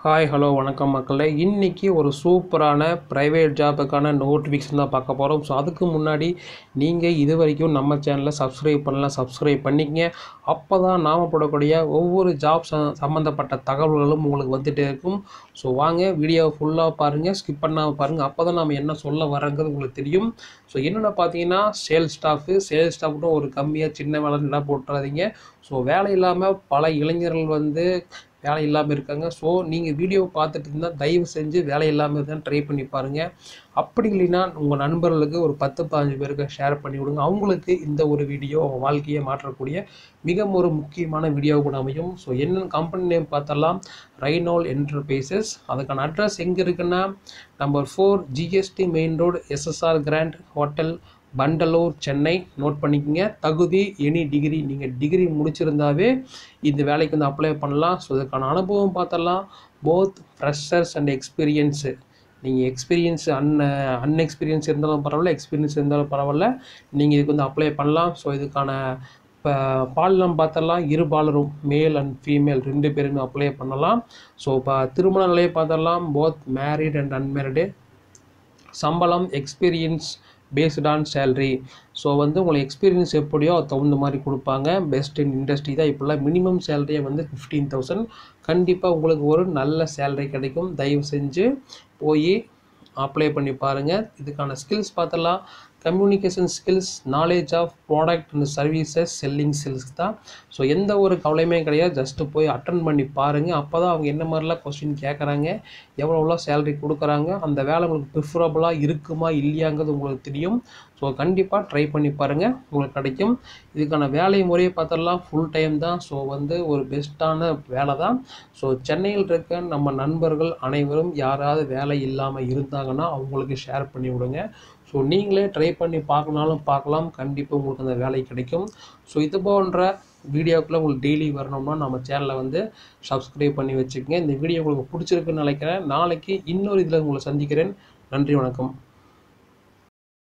Hi hello வணக்கம் மக்களே. இன்றைக்கி ஒரு சூப்பரான ப்ரைவேட் ஜாபுக்கான நோட்டிஃபிகேஷன் தான் பார்க்க போகிறோம். ஸோ அதுக்கு முன்னாடி நீங்கள் இது வரைக்கும் நம்ம சேனலை சப்ஸ்கிரைப் பண்ணலாம், சப்ஸ்கிரைப் பண்ணிக்கங்க. அப்போ தான் நாம் போடக்கூடிய ஒவ்வொரு ஜாப் சம்மந்தப்பட்ட தகவல்களும் உங்களுக்கு வந்துகிட்டே இருக்கும். ஸோ வாங்க வீடியோவை ஃபுல்லாக பாருங்கள், ஸ்கிப் பண்ணாமல் பாருங்கள். அப்போ தான் நம்ம என்ன சொல்ல வரங்கிறது உங்களுக்கு தெரியும். ஸோ என்னென்ன பார்த்தீங்கன்னா சேல்ஸ் ஸ்டாஃப்னு ஒரு கம்மியாக சின்ன வேலைன்னா போட்டுறாதீங்க. ஸோ வேலை இல்லாமல் பல இளைஞர்கள் வேலை இல்லாமல் இருக்காங்க. ஸோ நீங்கள் வீடியோ பார்த்துட்டு இருந்தால் தயவு செஞ்சு வேலை இல்லாமல் தான் ட்ரை பண்ணி பாருங்கள். அப்படி இல்லைன்னா உங்கள் நண்பர்களுக்கு ஒரு 10-15 பேருக்கு ஷேர் பண்ணி விடுங்க. அவங்களுக்கு இந்த ஒரு வீடியோ அவங்க வாழ்க்கையை மாற்றக்கூடிய மிக ஒரு முக்கியமான வீடியோ கூட அமையும். ஸோ என்னென்ன கம்பெனி நேம் பார்த்தலாம், ரைனோல் என்டர்பிரைசஸ். அதுக்கான அட்ரஸ் எங்கே இருக்குன்னா number 4 GST main road, SSR grand hotel, Pandalur, Chennai. Note பண்ணிக்கோங்க. தகுதி எனி டிகிரி, நீங்கள் டிகிரி முடிச்சிருந்தாவே இந்த வேலைக்கு அப்ளை பண்ணலாம். ஸோ இதுக்கான அனுபவம் பார்த்தலாம், போத் ஃப்ரெஷர்ஸ் அண்ட் எக்ஸ்பீரியன்ஸு. நீங்கள் எக்ஸ்பீரியன்ஸ் அன்எக்ஸ்பீரியன்ஸ் இருந்தாலும் பரவாயில்ல, எக்ஸ்பீரியன்ஸ் இருந்தாலும் பரவாயில்ல, நீங்கள் இதுக்கு அப்ளை பண்ணலாம். ஸோ இதுக்கான இப்போ பாலினம் பார்த்தலாம், இருபாலரும் மேல் அண்ட் ஃபீமேல் 2 பேருமே அப்ளை பண்ணலாம். ஸோ இப்போ திருமண நிலையை பார்த்தலாம், போத் மேரிட் அண்ட் அன்மேரிடு. சம்பளம் experience based on salary. So உங்களுக்கு எக்ஸ்பீரியன்ஸ் எப்படியோ அது தகுந்த மாதிரி கொடுப்பாங்க. பெஸ்ட் இன் இண்டஸ்ட்ரி தான். இப்போல்லாம் மினிமம் சேலரியை 15,000. கண்டிப்பாக உங்களுக்கு ஒரு நல்ல சேலரி கிடைக்கும். தயவு செஞ்சு போய் அப்ளை பண்ணி பாருங்கள். இதுக்கான ஸ்கில்ஸ் பார்த்தலாம், communication skills, knowledge of product and services, selling skills தான். ஸோ எந்த ஒரு கவலையுமே கிடையாது. ஜஸ்ட்டு போய் அட்டன் பண்ணி பாருங்கள். அப்போ தான் அவங்க என்ன மாதிரிலாம் கொஸ்டின் கேட்குறாங்க, எவ்வளோ சேலரி கொடுக்குறாங்க, அந்த வேலை உங்களுக்கு ப்ரிஃபரபுளாக இருக்குமா இல்லையாங்கிறது உங்களுக்கு தெரியும். ஸோ கண்டிப்பாக ட்ரை பண்ணி பாருங்கள், உங்களுக்கு கிடைக்கும். இதுக்கான வேலை முறையை பார்த்தலாம், ஃபுல் டைம் தான். ஸோ ஒரு பெஸ்ட்டான வேலை தான். ஸோ சென்னையில் இருக்க நம்ம நண்பர்கள் அனைவரும் யாராவது வேலை இல்லாமல் இருந்தாங்கன்னா அவங்களுக்கு ஷேர் பண்ணி விடுங்க. ஸோ நீங்களே ட்ரை பண்ணி பார்க்கனாலும் பார்க்கலாம், கண்டிப்பாக உங்களுக்கு அந்த வேலை கிடைக்கும். ஸோ இது போன்ற வீடியோக்குள்ளே உங்களுக்கு டெய்லி வரணும்னா நம்ம சேனலை சப்ஸ்கிரைப் பண்ணி வச்சுக்கோங்க. இந்த வீடியோ உங்களுக்கு பிடிச்சிருக்குன்னு நினைக்கிறேன். நாளைக்கு இன்னொரு இதில் உங்களை சந்திக்கிறேன். நன்றி, வணக்கம்.